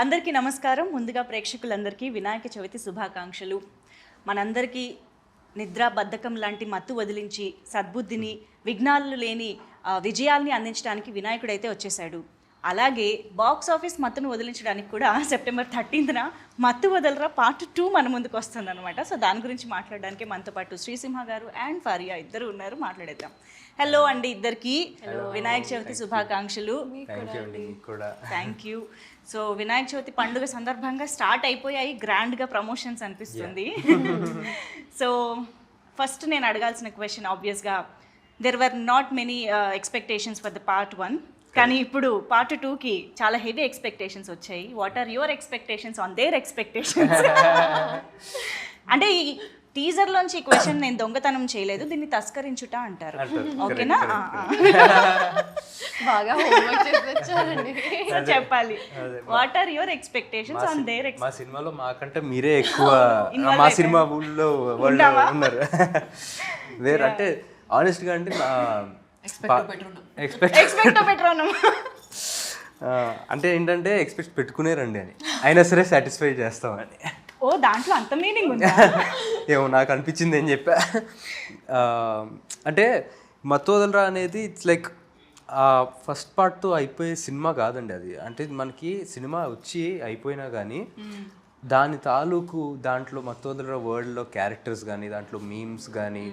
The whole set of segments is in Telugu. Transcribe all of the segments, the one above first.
అందరికీ నమస్కారం. ముందుగా ప్రేక్షకులందరికీ వినాయక చవితి శుభాకాంక్షలు. మనందరికీ నిద్ర బద్ధకం లాంటి మత్తు వదిలించి సద్బుద్ధిని, విఘ్నాలు లేని విజయాల్ని అందించడానికి వినాయకుడైతే వచ్చేసాడు. అలాగే బాక్స్ ఆఫీస్ మత్తును వదిలించడానికి కూడా సెప్టెంబర్ 13న మత్తు వదలరా పార్ట్ 2 మన ముందుకు వస్తుందన్నమాట. సో దాని గురించి మాట్లాడడానికి మనతో పాటు శ్రీసింహ గారు అండ్ ఫరియా ఇద్దరు ఉన్నారు. మాట్లాడేద్దాం. హలో అండి ఇద్దరికి. వినాయక చవితి శుభాకాంక్షలు. Thank you. So Vinayaka Chavithi పండుగ సందర్భంగా స్టార్ట్ అయిపోయాయి గ్రాండ్గా ప్రమోషన్స్ అనిపిస్తుంది. సో ఫస్ట్ నేను అడగాల్సిన క్వశ్చన్ ఆబ్వియస్గా there were not many expectations for the part 1, కానీ ఇప్పుడు పార్ట్ 2కి చాలా హెవీ ఎక్స్పెక్టేషన్స్ వచ్చాయి. What are your expectations on their expectations? అంటే ఈ టీజర్లోంచి ఈ క్వశ్చన్ నేను దొంగతనం చేయలేదు, దీన్ని తస్కరించుట అంటారు. ఓకేనా? బాగా హోంవర్క్ చేసి వచ్చారండి. చెప్పాలి. What are your expectations on their? మా సినిమాలో మాకంటే మీరే ఎక్కువ మా సినిమా ఊళ్ళో వాళ్ళు ఉన్నారు. వేరే అంటే ఆనెస్ట్గా అంటే అంటే ఏంటంటే ఎక్స్పెక్ట్ పెట్టుకునేరండి అని, అయినా సరే సాటిస్ఫై చేస్తామని. ఓ, దాంట్లో అంత మీనింగ్ ఉందా? ఏమో నాకు అనిపించింది ఏం చెప్పా. అంటే మత్తోదలరా అనేది ఇట్స్ లైక్ ఫస్ట్ పార్ట్తో అయిపోయే సినిమా కాదండి అది. అంటే మనకి సినిమా వచ్చి అయిపోయినా కానీ దాని తాలూకు దాంట్లో మత్తోదలరా వరల్డ్లో క్యారెక్టర్స్ కానీ, దాంట్లో మీమ్స్ కానీ,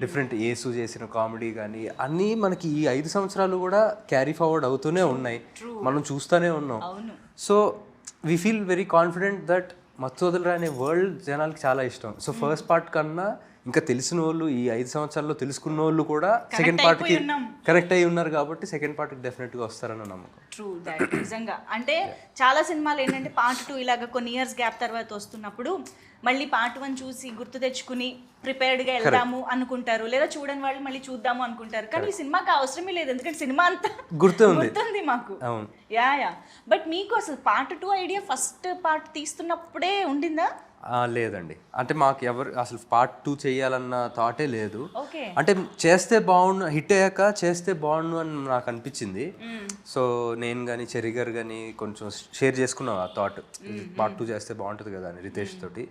డిఫరెంట్ యేసు చేసిన కామెడీ కానీ అన్నీ మనకి ఈ 5 సంవత్సరాలు కూడా క్యారీ ఫార్వర్డ్ అవుతూనే ఉన్నాయి, మనం చూస్తూనే ఉన్నాం. So we feel very confident that Mathu Vadalara అనే వరల్డ్ జనాలకి చాలా ఇష్టం. సో ఫస్ట్ పార్ట్ కన్నా ఇంకా తెలిసిన వాళ్ళు, ఈ 5 సంవత్సరాల్లో తెలుసుకున్న వాళ్ళు కూడా సెకండ్ పార్ట్కి కనెక్ట్ అయ్యి ఉన్నారు కాబట్టి సెకండ్ పార్ట్కి డెఫినెట్గా వస్తారని నమ్మకం. True that. నిజంగా అంటే చాలా సినిమాలు ఏంటంటే పార్ట్ 2 ఇలాగ కొన్ని ఇయర్స్ గ్యాప్ తర్వాత వస్తున్నప్పుడు మళ్ళీ పార్ట్ 1 చూసి గుర్తు తెచ్చుకుని ప్రిపేర్డ్గా వెళ్దాము అనుకుంటారు, లేదా చూడని వాళ్ళు మళ్ళీ చూద్దాము అనుకుంటారు. కానీ ఈ సినిమాకి అవసరమే లేదు, ఎందుకంటే సినిమా అంతా గుర్తుంది మాకు. యా. బట్ మీకు అసలు పార్ట్ 2 ఐడియా ఫస్ట్ పార్ట్ తీస్తున్నప్పుడే ఉండిందా? లేదండి, అంటే మాకు ఎవరు అసలు పార్ట్ 2 చేయాలన్న థాటే లేదు. అంటే చేస్తే బాగుండు, హిట్ అయ్యాక చేస్తే బాగుండు అని నాకు అనిపించింది. సో నేను కానీ చెర్రీ గారు కానీ కొంచెం షేర్ చేసుకున్నాం ఆ థాట్, పార్ట్ 2 చేస్తే బాగుంటుంది కదా అని రితేష్ తోటి.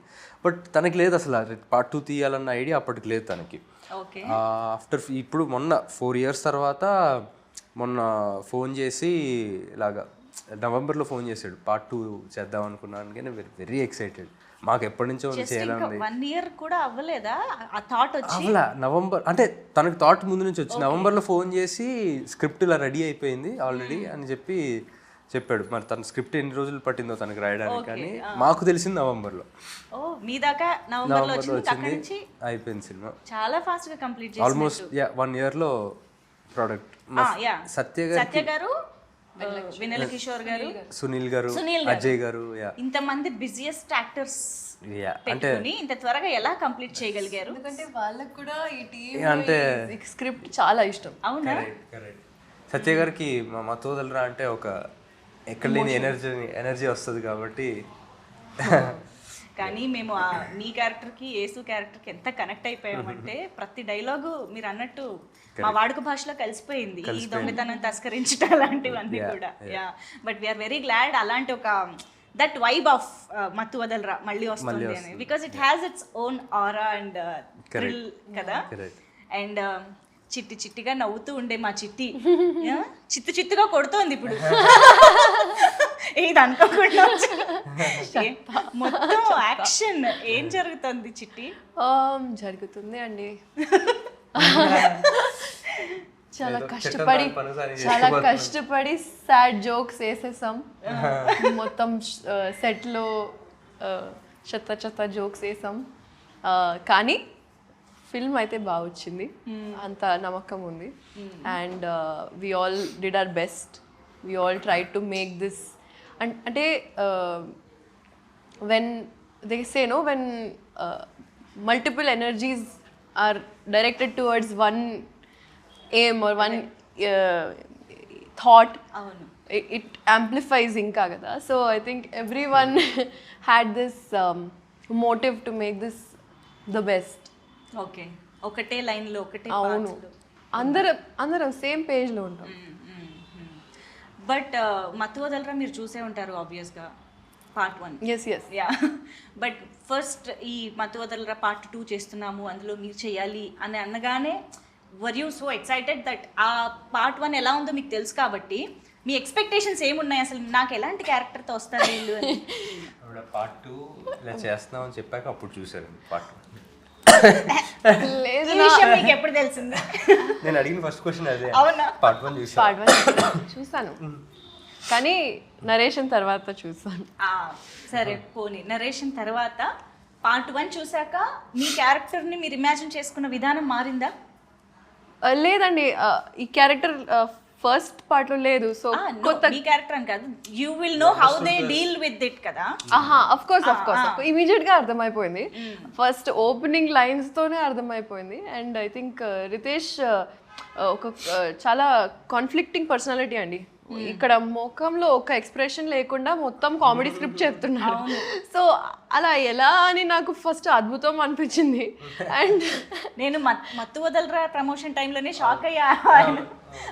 బట్ తనకి లేదు అసలు పార్ట్ 2 తీయాలన్న ఐడియా అప్పటికి లేదు తనకి. ఆఫ్టర్ ఇప్పుడు మొన్న 4 years తర్వాత మొన్న ఫోన్ చేసి ఇలాగా నవంబర్లో ఫోన్ చేశాడు, పార్ట్ 2 చేద్దాం అనుకున్నాను. కానీ వెరీ ఎక్సైటెడ్, మాకు ఎప్పటి నుంచో చేయాలని. 1 year కూడా అవ్వలేదా ఆ థాట్ వచ్చి? అవ్వలా. నవంబర్ అంటే తనకు థాట్ ముందు నుంచి వచ్చి నవంబర్లో ఫోన్ చేసి స్క్రిప్ట్ ఇలా రెడీ అయిపోయింది ఆల్రెడీ అని చెప్పాడు. మరి తన స్క్రిప్ట్ ఎన్ని రోజులు పట్టిందో తనకు రాయడానికి, కానీ మాకు తెలిసింది నవంబర్లో. మీ దాకా నవంబర్లో వచ్చింది, అయిపోయింది సినిమా. చాలా ఫాస్ట్ గా కంప్లీట్ చేశారు. Almost 1 yearలో product. సత్య గారు, వెన్నెల కిషోర్ గారు, సునీల్ గారు, అజయ్ గారు, ఇంతమంది బిజియెస్ట్ యాక్టర్స్ పెట్టుకొని ఇంత త్వరగా ఎలా కంప్లీట్ చేయగలిగారు? ఎందుకంటే వాళ్ళకు కూడా ఈ టీమ్ అంటే స్క్రిప్ట్ చాలా ఇష్టం. అవునా? సత్య గారికి మా మత్తోదలరా అంటే ఒక ఎక్కడ లేని ఎనర్జీ వస్తుంది కాబట్టి. కానీ మేము మీ క్యారెక్టర్కి, యేసు క్యారెక్టర్కి ఎంత కనెక్ట్ అయిపోయామంటే ప్రతి డైలాగు మీరు అన్నట్టు మా వాడుక భాషలో కలిసిపోయింది. ఈ దొంగతనం తస్కరించడం అలాంటివన్నీ కూడా. Yeah, but we are very glad అలాంటి ఒక దట్ వైబ్ ఆఫ్ మత్తు వదలరా మళ్ళీ వస్తుంది అని, because it has its own aura and thrill కదా. అండ్ చిట్టి చిట్టిగా నవ్వుతూ ఉండే మా చిట్టి చిత్తుగా కొడుతోంది ఇప్పుడు. ఇది అనుకోకుండా మొత్తం యాక్షన్ ఏం జరుగుతుంది చిట్టి? జరుగుతుంది అండి, చాలా కష్టపడి సాడ్ జోక్స్ వేసేసాం. మొత్తం సెట్లో చెత్త జోక్స్ వేసాం, కానీ ఫిల్మ్ అయితే బాగా వచ్చింది, అంత నమ్మకం ఉంది. And we all did our best, we all try to make this. అంటే when they say no, when multiple energies are directed towards one aim or one thought, it amplifies inka kada. So I think everyone had this motive to make this the best. Okay, ఒకటే లైన్ లో ఒకటే అవును, అందరం సేమ్ పేజ్ లో ఉంటాం. బట్ మత్తు వదలరా మీరు చూసే ఉంటారు ఆబ్వియస్గా part 1. Yes yes yeah but first ఈ మత్తు వదలరా పార్ట్ 2 చేస్తున్నాము అందులో మీరు చేయాలి అని అనగానే were you so excited that ఆ పార్ట్ 1 ఎలా ఉందో మీకు తెలుసు కాబట్టి మీ ఎక్స్పెక్టేషన్స్ ఏమున్నాయి అసలు నాకు ఎలాంటి క్యారెక్టర్తో వస్తారు వీళ్ళు అని? పార్ట్ 2 ఇలా చేస్తున్నాం అని చెప్పాక అప్పుడు చూసారు పార్ట్ 2. లేదు ఈ విషయం మీకు ఎప్పుడు తెలిసింది? నేను అడిగిన ఫస్ట్ క్వశ్చన్ అదే. అవునా? పార్ట్ 1 చూసాను. పార్ట్ 1 చూసాను కానీ నరేషన్ తర్వాత చూసాను. సరే పోనీ నరేషన్ తర్వాత పార్ట్ 1 చూసాక మీ క్యారెక్టర్ని మీరు ఇమాజిన్ చేసుకున్న విధానం మారిందా? లేదండి ఈ క్యారెక్టర్ ఫస్ట్ పార్ట్ లో లేదు. సో కొత్త మీ క్యారెక్టర్ అని కాదు, you will know how they deal with it కదా. అఫ్ కోర్స్ ఇమీడియట్ గా అర్థమైపోయింది. ఫస్ట్ ఓపెనింగ్ లైన్స్ తోనే అర్థమైపోయింది. అండ్ ఐ థింక్ రితేష్ ఒక చాలా కాన్ఫ్లిక్టింగ్ పర్సనాలిటీ అండి. ఇక్కడ ముఖంలో ఒక ఎక్స్ప్రెషన్ లేకుండా మొత్తం కామెడీ స్క్రిప్ట్ చెప్తున్నాడు. సో అలా ఎలా అని నాకు ఫస్ట్ అద్భుతం అనిపించింది. అండ్ నేను మత్తు వదలరా ప్రమోషన్ టైంలోనే షాక్ అయ్యా,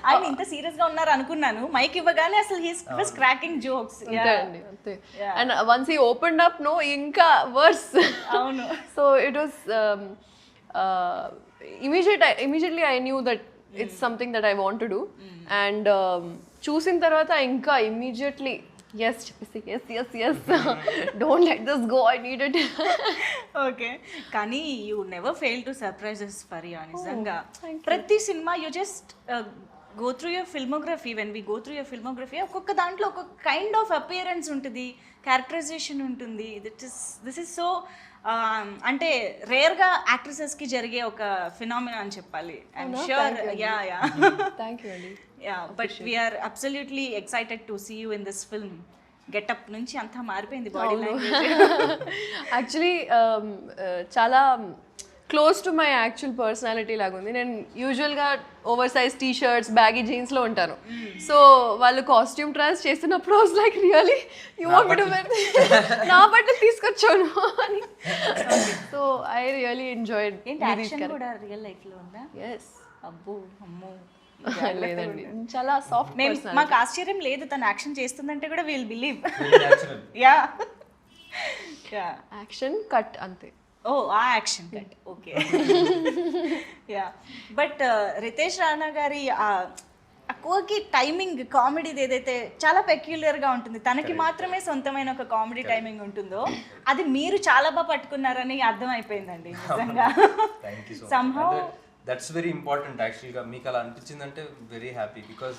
ఆయన ఇంత సీరియస్ గా ఉన్నారు అనుకున్నాను. మైక్ ఇవ్వగానే అసలు హీస్ వాస్ క్రాకింగ్ జోక్స్. అంతే. And once he opened up no ఇంకా వర్స్. అవును. So it was immediately I knew that it's something that I want to do. And చూసిన తర్వాత ఇంకా ఇమ్మీడియట్లీ ఎస్ చెప్పేసి yes don't let this go, I need it. Okay, కానీ you never fail to surprises Faria. నిజంగా ప్రతి cinema you just go through your filmography. When we go through your filmography ఒక్కొక్క దాంట్లో ఒక్కొక్క కైండ్ ఆఫ్ అపియరెన్స్ ఉంటుంది, క్యారెక్టరైజేషన్ ఉంటుంది. దిస్ ఇస్ సో అంటే రేర్గా యాక్ట్రెసెస్కి జరిగే ఒక ఫినామినా అని చెప్పాలి. I'm sure. Yeah thank you అండి. But we're absolutely excited to see you in this film. Getup నుంచి అంతా మారిపోయింది బాడీ లాంగ్వేజ్. యాక్చువల్లీ చాలా close to my actual personality లాగా ఉంది. నేను యూజువల్గా oversize T shirts baggy జీన్స్లో ఉంటాను. సో వాళ్ళు కాస్ట్యూమ్ ట్రయల్స్ చేస్తున్నప్పుడు was like really you want me to wear, నా బట్టలు తీసుకొచ్చాను అని. So I really enjoyed. Action కూడా రియల్ లైఫ్లో ఉందా? ఎస్. అబ్బో అమ్మో. లేదండి, చాలా సాఫ్ట్. మాకు ఆశ్చర్యం లేదు తను యాక్షన్ చేస్తుందంటే కూడా will believe. Yeah action cut అంతే. ఓ ఆ action cut, okay. Yeah but Ritesh Rana గారి కోకి టైమింగ్ కామెడీది ఏదైతే చాలా పెక్యులర్గా ఉంటుంది, తనకి మాత్రమే సొంతమైన ఒక కామెడీ టైమింగ్ ఉంటుందో అది మీరు చాలా బాగా పట్టుకున్నారని అర్థమైపోయిందండి నిజంగా. సంహౌ దట్స్ వెరీ ఇంపార్టెంట్ యాక్చువల్గా. మీకు అలా అనిపించిందంటే వెరీ హ్యాపీ. బికాజ్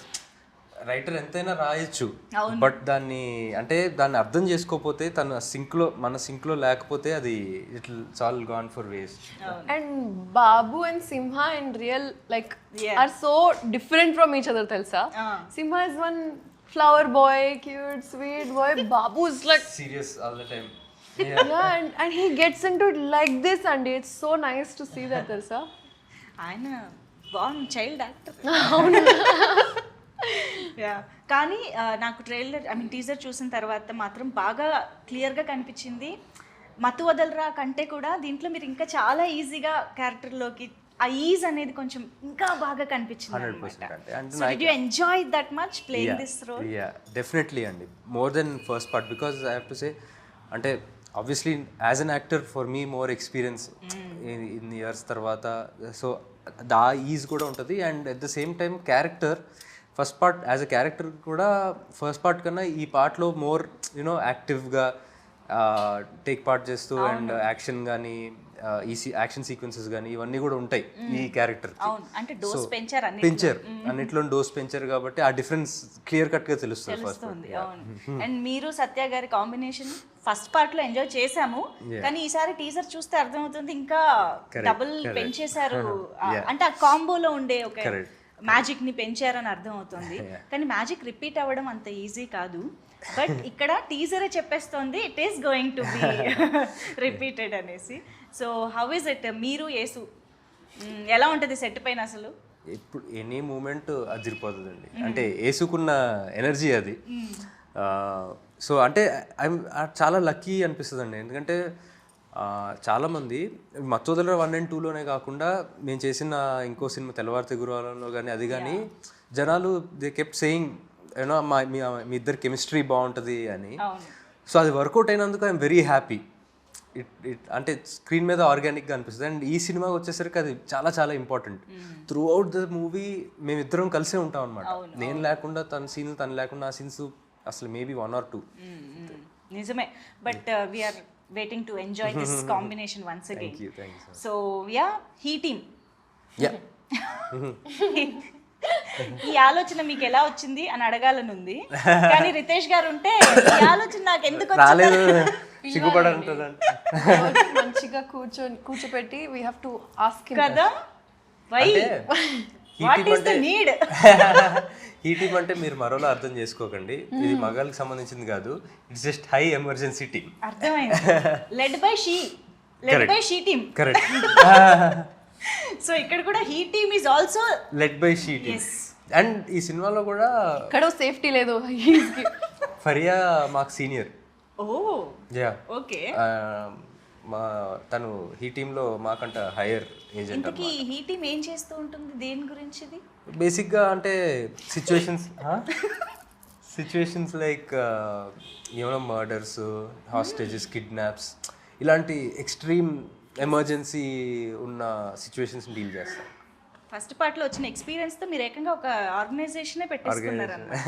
రైటర్ ఎంతైనా రాయొచ్చు, బట్ దాన్ని అర్థం చేసుకోకపోతే మన సింక్లో లేకపోతే అది it's all gone for waste. And Babu and Simha in real like are so different from each other తెలుసా. Simha is one flower boy, cute sweet boy. Babu is like serious all the time. and he gets into it like this and it's so nice to see that తెలుసా. ఆయన బాగుంది చైల్డ్ యాక్టర్. కానీ నాకు ట్రైలర్ టీజర్ చూసిన తర్వాత మాత్రం బాగా క్లియర్గా కనిపించింది. మత్తు వదలరా కంటే కూడా దీంట్లో మీరు ఇంకా చాలా ఈజీగా క్యారెక్టర్లోకి ఆ ఈజ్ అనేది కొంచెం ఇంకా బాగా కనిపించింది. 100%. So did you enjoy that much playing this role? Yeah, definitely అండి. More than first part because I have to say అంటే obviously as an actor for me more experience in the years తర్వాత సో దా ఈజ్ కూడా ఉంటుంది. And at the same time character first part as a character కూడా ఫస్ట్ పార్ట్ కన్నా ఈ పార్ట్లో మోర్ యూనో యాక్టివ్గా టేక్ పార్ట్ చేస్తూ అండ్ యాక్షన్ కానీ యాక్షన్ సీక్వెన్సెస్ కానీ ఇవన్నీ కూడా ఉంటాయి ఈ క్యారెక్టర్. పెంచారు అన్నిట్లో డోస్ పెంచారు కాబట్టి ఆ డిఫరెన్స్ క్లియర్ కట్గా తెలుస్తుంది. అండ్ మీరు సత్య గారి కాంబినేషన్ ఫస్ట్ పార్ట్ లో ఎంజాయ్ చేసాము, కానీ ఈసారి టీజర్ చూస్తే అర్థమవుతుంది ఇంకా డబుల్ పెంచేశారు. అంటే ఆ కాంబోలో ఉండే ఒక మ్యాజిక్ ని పెంచారని అర్థం అవుతుంది. కానీ మ్యాజిక్ రిపీట్ అవ్వడం అంత ఈజీ కాదు. బట్ ఇక్కడ టీజరే చెప్పేస్తోంది it is going to be repeated అనేసి. సో హౌ ఇస్ ఇట్ మీరు యేసు ఎలా ఉంటుంది సెట్ పైన అసలు? ఇప్పుడు ఎనీ మూమెంట్ అదిరిపోతుందండి. అంటే వేసుకున్న ఎనర్జీ అది. సో అంటే చాలా లక్కీ అనిపిస్తుంది అండి. ఎందుకంటే చాలామంది మత్తోదల 1 and 2లోనే కాకుండా నేను చేసిన ఇంకో సినిమా తెల్లవారితే గురువారంలో కానీ అది కానీ జనాలు దే కెప్ట్ సేయింగ్ యూనో మీ ఇద్దరు కెమిస్ట్రీ బాగుంటుంది అని. అవును. సో అది వర్కౌట్ అయినందుకు ఐఎమ్ వెరీ హ్యాపీ. అంటే స్క్రీన్ మీద ఆర్గానిక్గా అనిపిస్తుంది. అండ్ ఈ సినిమాకి వచ్చేసరికి అది చాలా చాలా important. Through out the movie మేమిద్దరం కలిసే ఉంటాం అనమాట. నేను లేకుండా తన సీన్లు, తను లేకుండా ఆ సీన్స్ అసలు మేబీ 1 or 2. నిజమే. But we are waiting to enjoy this combination once again. So yeah, he team, ఈ ఆలోచన మీకు ఎలా వచ్చింది అని అడగాలని ఉంది, కానీ రితేష్ గారు ఉంటే ఈ ఆలోచన నాకు ఎందుకు రాలేదు, సిగ్గుపడంటుందండి. మంచిగా కూర్చోపెట్టి we have to ask him కదా, why what is the need. ఈ టీమ్ అంటే మీరు మరోలా అర్థం చేసుకోకండి, ఇది మగాళ్ళకి సంబంధించింది కాదు. It's just high emergency team. అర్థమైంది. Led by she team. Correct. So ఇక్కడ కూడా he team is also led by she team. And ఈ సినిమాలో కూడా ఇక్కడ సేఫ్టీ లేదు. ఫరియా మాకు సీనియర్. Oh yeah, okay. తను హీ టీంలో మాకంట హైయర్ ఏజెంట్. ఇంతకీ హీ టీమ్ ఏం చేస్తూ ఉంటుంది, దేని గురించి? బేసిక్గా అంటే సిచ్యువేషన్స్ లైక్ ఏమైనా మర్డర్స్, హాస్టేజెస్, కిడ్నాప్స్, ఇలాంటి ఎక్స్ట్రీమ్ ఎమర్జెన్సీ ఉన్న సిచ్యువేషన్స్ డీల్ చేస్తారు. ఫస్ట్ పార్ట్లో వచ్చిన ఎక్స్పీరియన్స్తో మీరు ఏకంగా ఒక ఆర్గనైజేషనే పెట్టేసుకున్నారు అన్నమాట.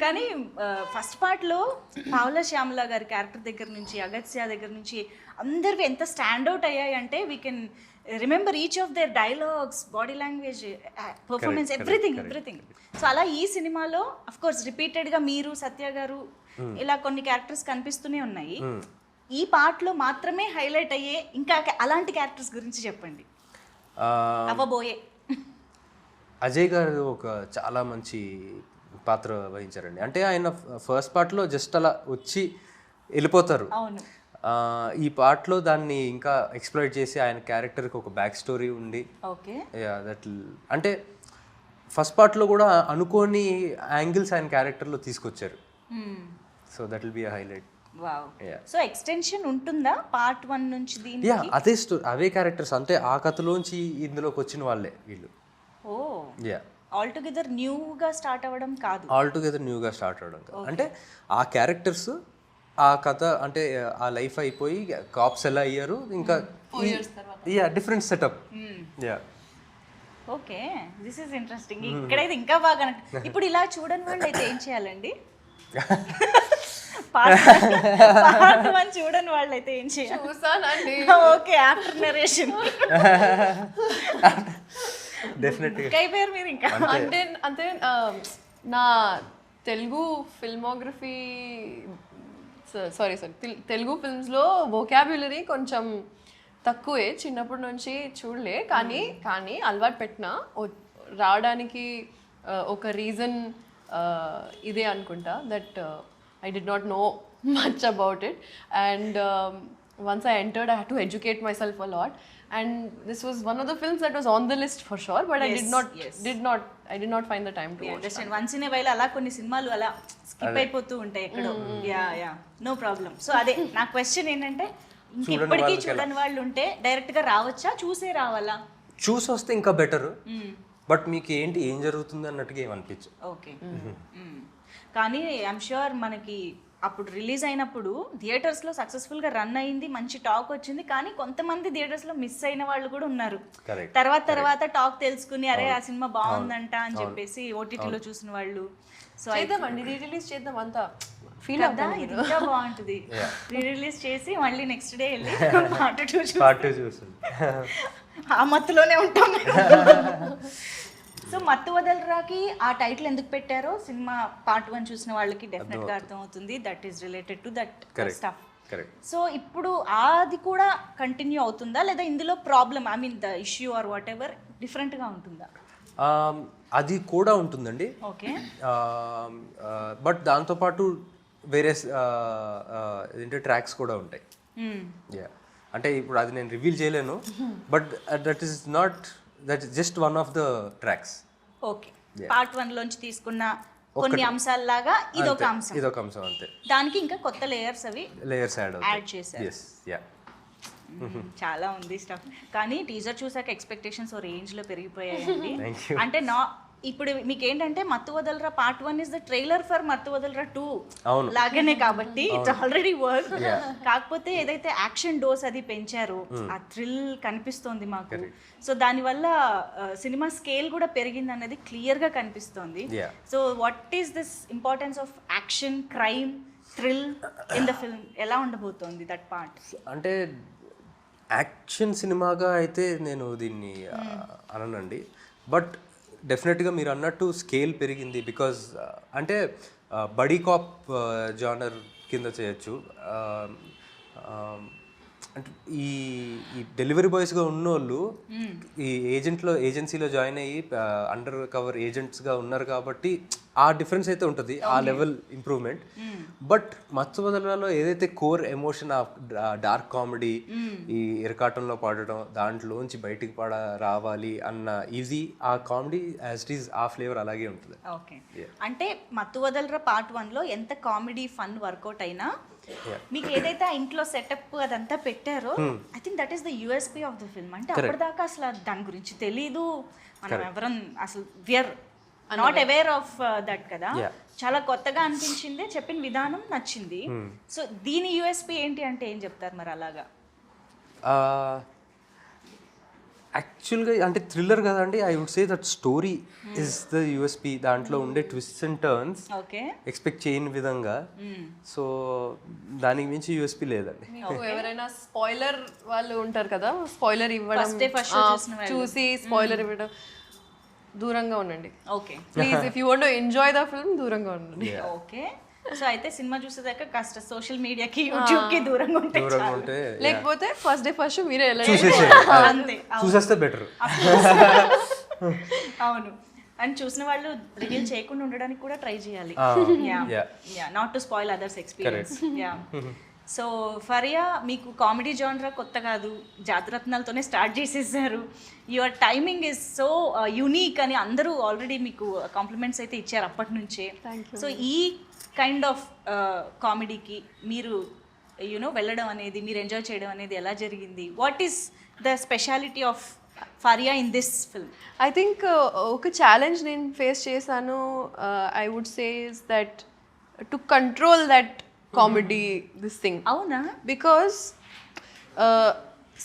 కానీ ఫస్ట్ పార్ట్లో పావుల శ్యామల గారి క్యారెక్టర్ దగ్గర నుంచి, అగత్య దగ్గర నుంచి అందరివి ఎంత స్టాండ్అవుట్ అయ్యాయి అంటే we can remember each of their dialogues, body language, performance, everything. So అలా ఈ సినిమాలో అఫ్ కోర్స్ రిపీటెడ్గా మీరు, సత్య గారు, ఇలా కొన్ని క్యారెక్టర్స్ కనిపిస్తూనే ఉన్నాయి. ఈ పార్ట్లో మాత్రమే హైలైట్ అయ్యే ఇంకా అలాంటి క్యారెక్టర్స్ గురించి చెప్పండి. అవ్వబోయే అజయ్ గారు ఒక చాలా మంచి పాత్ర వహించారండి. అంటే ఆయన ఫస్ట్ పార్ట్లో జస్ట్ అలా వచ్చి వెళ్ళిపోతారు. అవును. ఈ పార్ట్లో దాన్ని ఇంకా ఎక్స్ప్లోర్ చేసి ఆయన క్యారెక్టర్కి ఒక బ్యాక్ స్టోరీ ఉండి, ఓకే, దట్ అంటే ఫస్ట్ పార్ట్లో కూడా అనుకోని యాంగిల్స్ ఆయన క్యారెక్టర్లో తీసుకొచ్చారు. So that will be a highlight. Wow. So extension ఉంటుందా పార్ట్ 1 నుంచి దీనికి? యా, అదే అవే క్యారెక్టర్స్, అంటే ఆ కథలోంచి ఇందులోకి వచ్చిన వాళ్ళే వీళ్ళు. ఓ యా, ఆల్ టుగెదర్ న్యూగా స్టార్ట్ అవ్వడం కాదు. ఆల్ టుగెదర్ న్యూగా స్టార్ట్ అవ్వడం కాదు. అంటే ఆ క్యారెక్టర్స్, ఆ కథ, అంటే ఆ లైఫ్ అయిపోయి కాప్స్ ఎలా అయ్యారు, ఇంకా yeah different setup. Yeah, okay, this is interesting. ఇక్కడైతే ఇంకా బాగా ఇప్పుడు ఇలా చూడని వాళ్ళు అయితే ఏం చేయాలండి? పార్ట్ 1 చూడని వాళ్ళు అయితే ఏం చేయాలి? చూసానండి. ఓకే, ఆఫ్టర్ నరేషన్ డెఫినెట్గా అయిపోయారు మీరు ఇంకా. అంటే నా తెలుగు ఫిల్మోగ్రఫీ, సారీ తెలుగు ఫిల్మ్స్లో వొకాబ్యులరీ కొంచెం తక్కువే, చిన్నప్పటి నుంచి చూడలే. కానీ అలవాటు పెట్టిన రావడానికి ఒక రీజన్ ఇదే అనుకుంటా, that I did not know much about it, and once I entered I had to educate myself a lot, and this was one of the films that was on the list for sure, but I did not find the time to watch. Understand, once in a while అలా కొన్ని సినిమాలు అలా స్కిప్ అయిపోతూ ఉంటాయి ఎక్కడో. Yeah no problem. సో అదే నా క్వశ్చన్ ఏంటంటే, ఇంకెప్పటికీ చూడని వాళ్ళు ఉంటే డైరెక్ట్గా రావచ్చా, చూసే రావాలా? చూసి వస్తే ఇంకా బెటర్, బట్ మీకు ఏం జరుగుతుంది అన్నట్టుగా ఏమనిపించు. ఓకే. కానీ ఐఎమ్ ష్యూర్ మనకి అప్పుడు రిలీజ్ అయినప్పుడు థియేటర్స్లో సక్సెస్ఫుల్గా రన్ అయింది, మంచి టాక్ వచ్చింది. కానీ కొంతమంది థియేటర్స్లో మిస్ అయిన వాళ్ళు కూడా ఉన్నారు. తర్వాత టాక్ తెలుసుకుని అరే ఆ సినిమా బాగుందంట అని చెప్పేసి ఓటీటీలో చూసిన వాళ్ళు. సో చేద్దామండి, రీ రిలీజ్ చేద్దాం, అంతా ఫీల్ అవుతా. ఇది ఇంకా బాగుంటుంది. రీ రిలీజ్ చేసి మళ్ళీ నెక్స్ట్ డే వెళ్ళి పార్ట్ 2 చూసి ఆ మత్తులోనే ఉంటాం. సో మత్తు వదలరాకి ఆ టైటిల్ ఎందుకు పెట్టారో సినిమా పార్ట్ 1 చూసిన వాళ్ళకి డెఫినెట్ గా అర్థం అవుతుంది. That is related to that stuff. So ఇప్పుడు అది కూడా కంటిన్యూ అవుతుందా, లేదా ఇందులో problem, I mean the issue or what ever different గా ఉంటుందా? అది కూడా ఉంటుందండి. ఓకే. బట్ దాంతోపాటు వేరే ఏంటంటే ట్రాక్స్ కూడా ఉంటాయి. యా, అంటే ఇప్పుడు అది నేను రివీల్ చేయలేను, but that is just one of the tracks. Okay, part 1 లోంచి తీసుకున్న కొన్ని అంశాలలాగా ఇదొక అంశం అంతే. దానికి ఇంకా కొత్త లేయర్స్ యాడ్ చేశారు. yes yeah. చాలా ఉంది స్టఫ్. కానీ టీజర్ చూసాక ఎక్స్పెక్టేషన్స్ ఓ రేంజ్ లో పెరిగిపోయాయండి. అంటే ఇప్పుడు మీకు ఏంటంటే మత్తు వదలరా part 1 is the trailer for మత్తు వదలరా 2 అవును. లాగానే కాబట్టి ఇట్స్ ఆల్రెడీ వర్క్. కాకపోతే ఏదైతే యాక్షన్ డోస్ అది పెంచారో ఆ థ్రిల్ కనిపిస్తోంది మాకు. సో దానివల్ల సినిమా స్కేల్ కూడా పెరిగింది అనేది క్లియర్ గా కనిపిస్తోంది. So what is this importance of action, crime, thrill in the film? ఎలా ఉండబోతోంది దట్ పార్ట్? అంటే యాక్షన్ సినిమాగా అయితే నేను దీన్ని అననండి, బట్ డెఫినెట్గా మీరు అన్నట్టు స్కేల్ పెరిగింది. బికాజ్ అంటే బడీ కాప్ జానర్ కింద చేయొచ్చు. అంటే ఈ డెలివరీ బాయ్స్గా ఉన్నోళ్ళు ఈ ఏజెన్సీలో జాయిన్ అయ్యి అండర్ కవర్ ఏజెంట్స్గా ఉన్నారు కాబట్టి ఆ డిఫరెన్స్ అయితే ఉంటుంది, ఆ లెవెల్ ఇంప్రూవ్మెంట్. బట్ మత్తు వదలరాలో ఏదైతే కోర్ ఎమోషన్, డార్క్ కామెడీ, ఈ ఇరకాటంలో పాడడం, దాంట్లోంచి బయటికి రావాలి అన్న ఈజీ ఆ కామెడీ యాజ్ ఇట్ ఈస్ ఆ ఫ్లేవర్ అలాగే ఉంటుంది. ఓకే, అంటే మత్తు వదలరా పార్ట్ 1లో ఎంత కామెడీ ఫన్ వర్కౌట్ అయినా మీకు ఏదైతే ఆ ఇంట్లో సెటప్ అదంతా పెట్టారో I think that is the USP of the film. అంటే అప్పటిదాకా అసలు దాని గురించి తెలీదు, మనం ఎవరం అసలు we are not aware of that కదా. చాలా కొత్తగా అనిపించింది, చెప్పిన విధానం నచ్చింది. సో దీని యూఎస్పీ ఏంటి అంటే ఏం చెప్తారు మరి? అలాగా యాక్చువల్గా అంటే థ్రిల్లర్ కదండి, I would say that story is the USP. దాంట్లో ఉండే ట్విస్ట్స్ అండ్ టర్న్స్ ఎక్స్పెక్ట్ చేయని విధంగా. సో దానికి మించి యూఎస్పీ లేదండి. ఎవరైనా స్పాయిలర్ వాళ్ళు ఉంటారు కదా, స్పాయిలర్ ఇవ్వడం, చూసి స్పాయిలర్ ఇవ్వడం, దూరంగా ఉండండి. Okay please, if you want to enjoy the film దూరంగా ఉండండి. ఓకే, సో అయితే సినిమా చూసేదాకా కాస్త సోషల్ మీడియాకి, యూట్యూబ్ కి దూరంగా ఉంటే, లేకపోతే ఫస్ట్ డే ఫస్ట్ మీరే అంతే చూసేస్తే బెటర్. అవును, అండ్ చూసిన వాళ్ళు రివీల్ చేయకుండా ఉండడానికి కూడా ట్రై చేయాలి, not to spoil others experience. So Faria, మీకు కామెడీ జానరా కొత్త కాదు, జాతిరత్నాలతోనే స్టార్ట్ చేసేసారు. Your timing is so unique అని అందరూ ఆల్రెడీ మీకు కాంప్లిమెంట్స్ అయితే ఇచ్చారు అప్పటి నుంచే. సో ఈ కైండ్ ఆఫ్ కామెడీకి మీరు యూనో వెళ్ళడం అనేది, మీరు ఎంజాయ్ చేయడం అనేది ఎలా జరిగింది? What is the speciality of Faria in this film? I think ఒక ఛాలెంజ్ నేను ఫేస్ చేశాను, I would say is that to control that comedy this thing. అవునా? బికాస్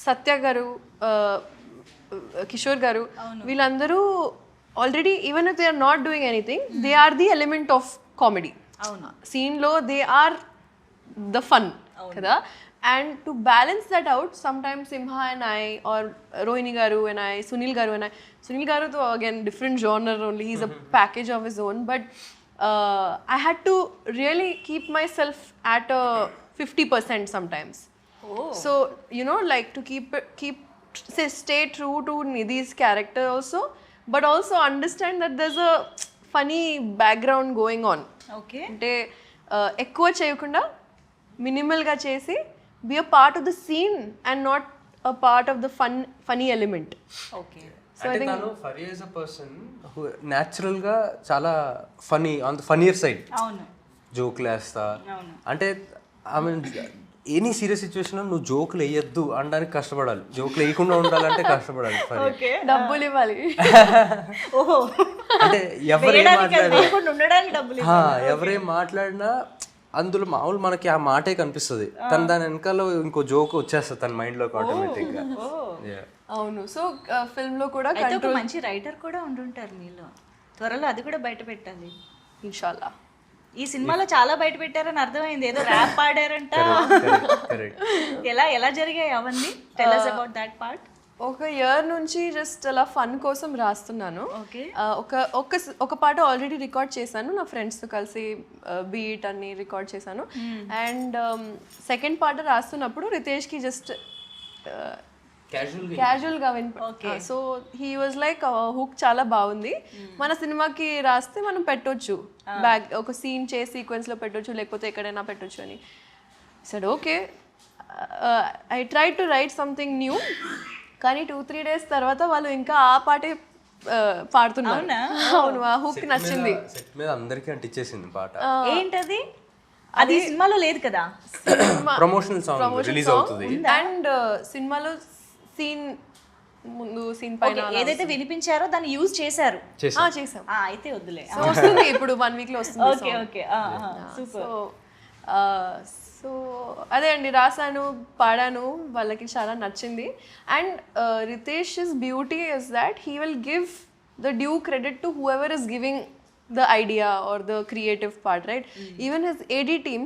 సత్య గారు, కిషోర్ గారు, వీళ్ళందరూ already even if they are not doing anything, they are the element of comedy. అవును, సీన్లో దే ఆర్ ద ఫన్ కదా. And to balance that out, sometimes Simha and I, or Rohini Garu and I, Sunil Garu and I, Sunil Garu though again different genre only, he's a package of his own, but I had to really keep myself at a 50% sometimes. So you know, like to stay true to Nidhi's character also, but also understand that there's a funny background going on. Okay, అంటే ఎక్కువ చేయకుండా మినిమల్గా చేసి be a part of the scene and not a part of the funny element. Okay, so I think tanu Fariya is a person who natural ga chala funny on the funnier side. అవును, జోక్ లేస్తా. అవును, అంటే I mean any serious situation నువ్వు జోకులు వేయద్దు అనడానికి కష్టపడాలి, జోకులు వేయకుండా ఉండాలంటే కష్టపడాలి. ఓకే, డబ్బులు ఇవ్వాలి. ఓహో, అంటే ఎవరేం మాట్లాడినా అందులో మామూలు మనకి ఆ మాటే కనిపిస్తుంది, తను దాని వెనకాల ఇంకో జోక్ వచ్చేస్తుంది తన మైండ్ లోకి ఆటోమేటిక్ గా. అవును, సో ఫిల్మ్ లో కూడా ఒక మంచి రైటర్ కూడా ఉండుంటారు మీలో, త్వరలో అది కూడా బయట పెట్టాలి ఇన్షాల్లా. ఈ సినిమాలో చాలా బయట పెట్టారని అర్థమైంది, ఏదో ర్యాప్ పాడారంట. ఎలా జరిగాయి అవన్నీ? Tell us about that part. ఒక ఇయర్ నుంచి జస్ట్ అలా ఫన్ కోసం రాస్తున్నాను. ఓకే, ఒక పాట ఆల్రెడీ రికార్డ్ చేశాను, నా ఫ్రెండ్స్తో కలిసి బీట్ అన్ని రికార్డ్ చేశాను. అండ్ సెకండ్ పాట రాస్తున్నప్పుడు రితేష్కి జస్ట్ క్యాజువల్గా so he was like hook చాలా బాగుంది, మన సినిమాకి రాస్తే మనం పెట్టొచ్చు, బ్యాక్ ఒక సీన్ చేసి సీక్వెన్స్లో పెట్టొచ్చు, లేకపోతే ఎక్కడైనా పెట్టొచ్చు అని. సడ్ okay, I try to write something new. కానీ 2-3 days తర్వాత వాళ్ళు ఇంకా ఆ పాటే పాడుతున్నారు. అవును, ఆ హుక్ నచ్చింది, సెట్ మీద అందరికీ అంటించేసింది పాట. ఏంటది? అది సినిమాలో లేదు కదా, ప్రమోషనల్ సాంగ్ రిలీజ్ అవుతుంది. అండ్ సినిమాలో సీన్ ముందు సీన్ పైన Okay, ఏదైతే వినిపించారో దాన్ని యూజ్ చేశారు. చేసాం. అయితే వద్దులే. సో వస్తుంది ఇప్పుడు 1 week లో వస్తుంది. Okay okay super. సో అదే అండి, రాసాను, పాడాను, వాళ్ళకి చాలా నచ్చింది. And Ritesh is beauty is that he will give the due credit to whoever is giving the idea or the creative part, right? Even his AD team,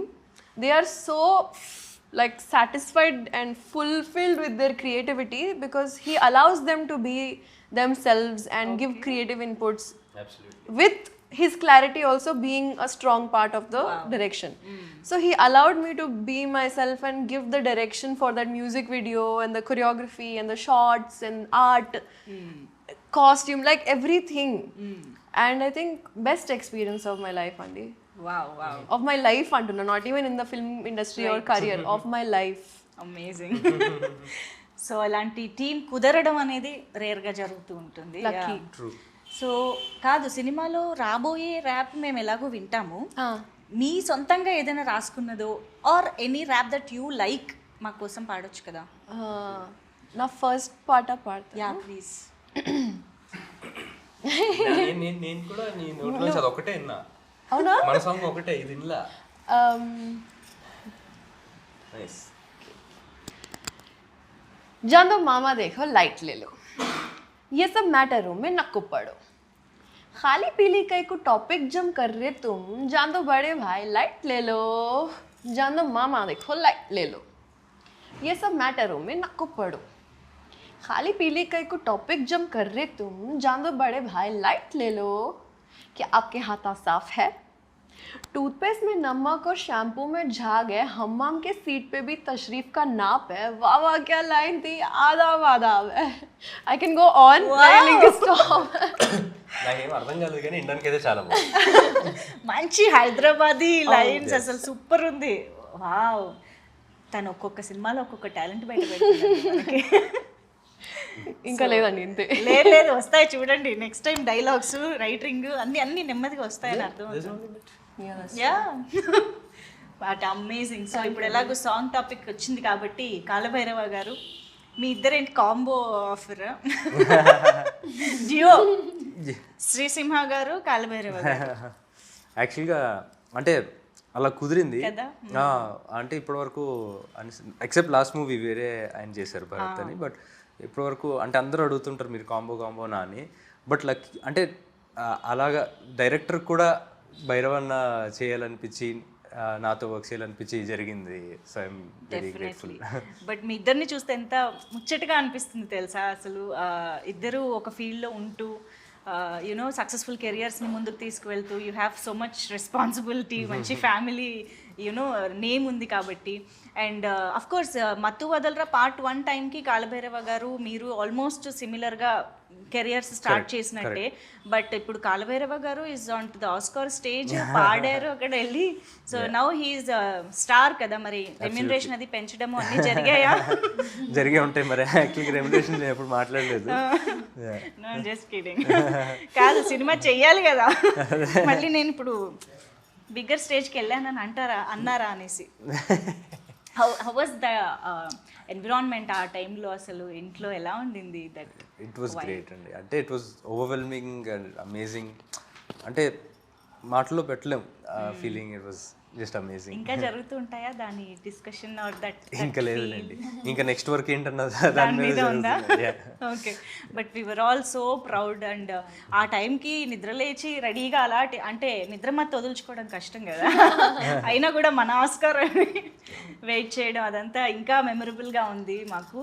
they are so like satisfied and fulfilled with their creativity because he allows them to be themselves and give creative inputs. Absolutely. With his clarity also being a strong part of the direction. So he allowed me to be myself and give the direction for that music video and the choreography and the shots and art, costume, like everything. And I think best experience of my life, Andy. Wow. Of my life, Antuna, not even in the film industry or career, of my life. Amazing. So అలాంటి టీం కుదరడం అనేది రేర్గా జరుగుతూ ఉంటుంది. Lucky. True. సో కాదు, సినిమాలో రాబోయే ర్యాప్ మేము ఎలాగో వింటాము, మీ సొంతంగా ఏదైనా రాసుకున్నదో or any rap that you like మా కోసం పాడొచ్చు కదా? నా ఫస్ట్ పాట పాడతా. Yeah please. నేను కూడా నీ నోట్లో అది ఒకటే విన్నా. అవునా? మన సాంగ్ ఒకటే, ఇది వినలా. నైస్. जान दो मामा देखो लाइट ले लो, ये सब मैटरों में नक्को पड़ो, खाली पीली कई को टॉपिक जम कर रहे तुम, जान दो बड़े भाई लाइट ले लो, जान दो मामा देखो लाइट ले लो, ये सब मैटरों में नक्को पड़ो, खाली पीली कई को टॉपिक जम कर रहे तुम, जान दो बड़े भाई लाइट ले लो, क्या आपके हाथ साफ है? टूथपेस्ट में नमक और शैम्पू में झाग है, हम्माम के सीट पे भी तशरीफ का नाप है, वाह वाह क्या लाइन थी, आदाब आदाब है. I can go on. Stop. నాకేం అర్థం కాలేదు కానీ ఇండియన్కి అయితే చాలా బాగుంది. మంచి హైదరాబాదీ లైన్స్, అసలు సూపర్ ఉంది. వావ్. తను ఒక్కొక్క సినిమాలో ఒక్కొక్క టాలెంట్ బయట పెడుతుంది. ఇంకా లేదండి ఇంతే. లేదు వస్తాయి చూడండి, నెక్స్ట్ టైం డైలాగ్స్ రైటింగ్ అన్ని నెమ్మదిగా వస్తాయని అర్థం అవుతుంది. Yeah but amazing. సో ఇప్పుడు ఎలాగో సాంగ్ టాపిక్ వచ్చింది కాబట్టి కాలభైరవ గారు, మీ ఇద్దరేంటి కాంబో ఆఫర్? జియో శ్రీసింహ గారు, కాలభైరవ గారు. యాక్చువల్గా అంటే అలా కుదిరింది కదా? అంటే ఇప్పటివరకు ఎక్సెప్ట్ లాస్ట్ మూవీ వేరే ఆయన చేశారు భరత్ అని, బట్ ఇప్పటివరకు అంటే అందరూ అడుగుతుంటారు మీరు కాంబోనా అని, బట్ లక్కీ అంటే అలాగా డైరెక్టర్ కూడా భైరవన్న చేయాలనిపించి నాతో వర్క్ చేయాలనిపించి జరిగింది. So I'm very grateful. But మీ ఇద్దరిని చూస్తే ఎంత ముచ్చటగా అనిపిస్తుంది తెలుసా అసలు. ఇద్దరు ఒక ఫీల్డ్లో ఉంటూ యునో సక్సెస్ఫుల్ కెరియర్స్ని ముందుకు తీసుకువెళ్తూ, you have so much responsibility, మంచి ఫ్యామిలీ యునో నేమ్ ఉంది కాబట్టి. అండ్ అఫ్ కోర్స్ మత్తు వదలరా పార్ట్ 1 టైంకి కాలభైరవ గారు మీరు ఆల్మోస్ట్ సిమిలర్గా కెరియర్స్ స్టార్ట్ చేసినట్టే. బట్ ఇప్పుడు కాలభైరవ గారు is on to the Oscar stage, పాడారు అక్కడ వెళ్ళి. సో నౌ హీఈస్ స్టార్ కదా, మరి రెమ్యూనరేషన్ అది పెంచడము అన్నీ జరిగాయా? జరిగే ఉంటాయి మరి. యాక్చువల్గా రెమ్యునరేషన్ నేను ఎప్పుడు మాట్లాడలేదు. No just kidding. కాదు, సినిమా చెయ్యాలి కదా, మళ్ళీ నేను ఇప్పుడు బిగ్గర్ స్టేజ్కి వెళ్ళానని అన్నారా అనేసి. హౌ వాజ్ ద ఎన్విరాన్మెంట్ ఆ టైంలో? అసలు ఇంట్లో ఎలా ఉండింది? దట్ ఇట్ వాజ్ గ్రేట్ అండి. అంటే it was overwhelming and amazing. అంటే మాటల్లో పెట్టలేం feeling. It was just amazing. ఇంకా జరుగుతూ ఉంటాయా దాని డిస్కషన్ ఆర్ దట్? ఇంకా లేదులేండి, ఇంకా నెక్స్ట్ వర్క్ ఏంటన్నది దాని మీద ఉందా? Okay. But we were all so proud. And ఆ టైంకి నిద్ర లేచి రెడీగా అలాంటి అంటే నిద్ర మత్తు వదులుచుకోవడం కష్టం కదా, అయినా కూడా మన ఆస్కార్ వెయిట్ చేయడం అదంతా ఇంకా మెమరబుల్గా ఉంది మాకు.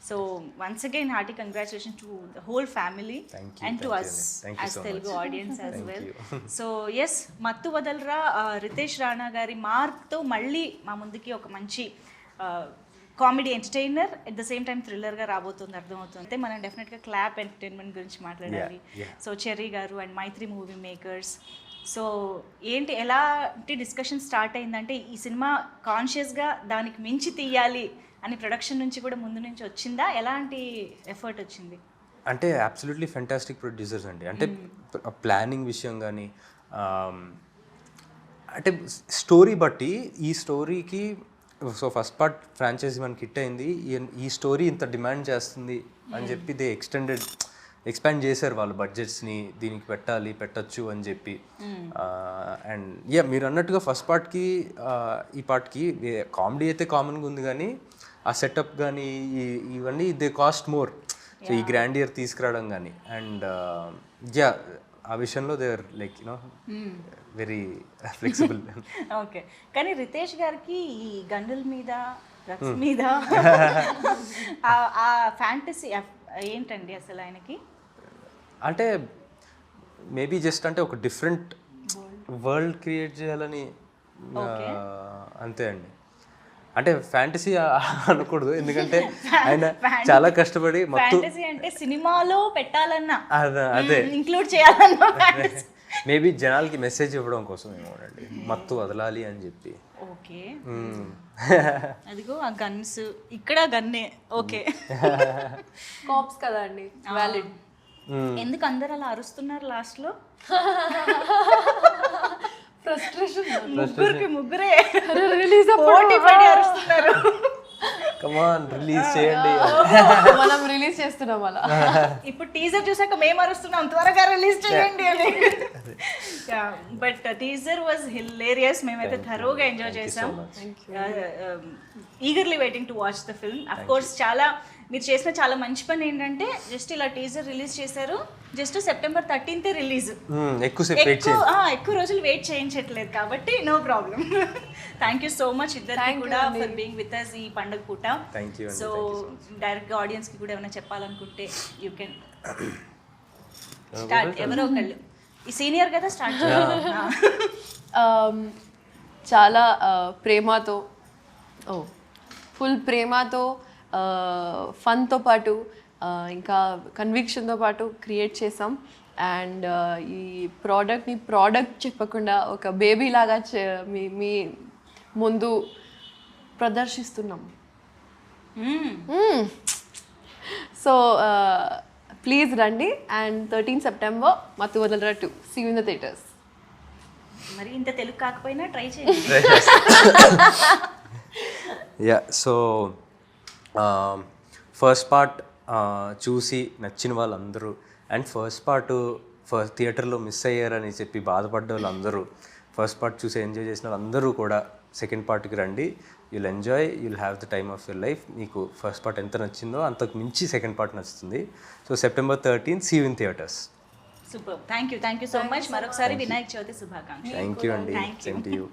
So once again hearty congratulation to the whole family and to us as Telugu audience as well. So yes, Mathu Vadalara Riteish Rana గారి మార్క్తో మళ్ళీ మా ముందుకి ఒక మంచి comedy entertainer at the same time థ్రిల్లర్గా రాబోతుంది, అర్థమవుతుంది. అయితే మనం డెఫినెట్గా క్లాప్ ఎంటర్టైన్మెంట్ గురించి మాట్లాడాలి. సో చెర్రీ గారు and Mythri movie makers. So ఏంటి ఎలాంటి డిస్కషన్ స్టార్ట్ అయిందంటే ఈ సినిమా కాన్షియస్గా దానికి మించి తీయాలి అని ప్రొడక్షన్ నుంచి కూడా ముందు నుంచి వచ్చిందా? ఎలాంటి ఎఫర్ట్ వచ్చింది? అంటే అబ్సల్యూట్లీ ఫెంటాస్టిక్ ప్రొడ్యూసర్స్ అండి. అంటే ప్లానింగ్ విషయం కానీ, అంటే స్టోరీ బట్టి ఈ స్టోరీకి సో ఫస్ట్ పార్ట్ ఫ్రాంచైజీ మనకి హిట్ అయింది, ఈ స్టోరీ ఇంత డిమాండ్ చేస్తుంది అని చెప్పి దే ఎక్స్పాండ్ చేశారు వాళ్ళు బడ్జెట్స్ని, దీనికి పెట్టచ్చు అని చెప్పి. అండ్ మీరు అన్నట్టుగా ఫస్ట్ పార్ట్కి ఈ పార్ట్కి కామెడీ అయితే కామన్గా ఉంది, కానీ ఆ సెటప్ కానీ ఇవన్నీ దే కాస్ట్ మోర్. సో ఈ గ్రాండియర్ తీసుకురావడం కానీ అండ్ ఆ విషయంలో they are like very flexible. Okay, కానీ రితేష్ గారికి ఈ గండుల మీద డ్రగ్స్ మీద ఆ ఫ్యాంటసీ ఏంటండి అసలు ఆయనకి? అంటే మేబీ జస్ట్ అంటే ఒక డిఫరెంట్ వరల్డ్ క్రియేట్ చేయాలని అంతే అండి. అంటే ఫ్యాంటసీ అనకూడదు, ఎందుకంటే ఆయన చాలా కష్టపడి ఫ్యాంటసీ అంటే సినిమాలో పెట్టాలన్నా అదే ఇంక్లూడ్ చేయాలన్నా మేబీ జనాలకి మెసేజ్ ఇవ్వడం కోసం ఏమోనండి, మత్తు వదలాలి అని చెప్పి. ఓకే, అదిగో ఆ గన్స్, ఇక్కడ గన్నే. ఓకే, కాప్స్ కదా అండి, వ్యాలిడ్. ఎందుకు అందరు అలా అరుస్తున్నారు లాస్ట్ లో? ఫ్రస్ట్రేషన్. ముగ్గురే రిలీజ్ పోటీ పడి అరుస్తున్నారు. కమాన్ రిలీజ్ చేయండి. మనం రిలీజ్ చేస్తున్నాం అలా. ఇప్పుడు టీజర్ చూసాక మేము అరుస్తున్నాం త్వరగా రిలీజ్ చేయండి అని. బట్ టీజర్ వాజ్ హిలేరియస్, మేమైతే థరోగా ఎంజాయ్ చేసాం. Eagerly waiting to watch the film. Of course చాలా మీరు చేసిన చాలా మంచి పని ఏంటంటే జస్ట్ ఇలా టీజర్ రిలీజ్ చేశారు, జస్ట్ సెప్టెంబర్ 13th రిలీజ్. ఎక్కువ రోజులు వెయిట్ చేయించట్లేదు కాబట్టి no problem. Thank you so much ఇద్దరికి కూడా ఫర్ బీయింగ్ విత్ అస్ ఈ పండుగ పూట. సో డైరెక్ట్గా ఆడియన్స్కి కూడా ఏమైనా చెప్పాలనుకుంటే యూ కెన్ స్టార్ట్. ఎవరో ఒకళ్ళు, ఈ సీనియర్ కదా, స్టార్ట్ చేయాలి. చాలా ప్రేమతో, ఫుల్ ప్రేమతో, ఫన్తో పాటు ఇంకా కన్విక్షన్తో పాటు క్రియేట్ చేసాం. అండ్ ఈ ప్రోడక్ట్ చెప్పకుండా ఒక బేబీ లాగా మీ ముందు ప్రదర్శిస్తున్నాం. సో ప్లీజ్ రండి. And 13 September Mathu Vadalara 2 see you in the theatres. మరి ఇంత తెలుగు కాకపోయినా ట్రై చేయండి. సో ఫస్ట్ పార్ట్ చూసి నచ్చిన వాళ్ళందరూ అండ్ ఫస్ట్ థియేటర్లో మిస్ అయ్యారని చెప్పి బాధపడ్డ వాళ్ళందరూ, ఫస్ట్ పార్ట్ చూసి ఎంజాయ్ చేసిన వాళ్ళందరూ కూడా సెకండ్ పార్ట్కి రండి. You'll enjoy, you'll have the time of your life. మీకు ఫస్ట్ పార్ట్ ఎంత నచ్చిందో అంతకు మించి సెకండ్ పార్ట్ నచ్చుతుంది. So September 13th see you in theatres. Super, thank you so much. మరొకసారి వినాయక చవితి శుభాకాంక్షలు. థ్యాంక్ యూ అండి, సేమ్ టు యూ.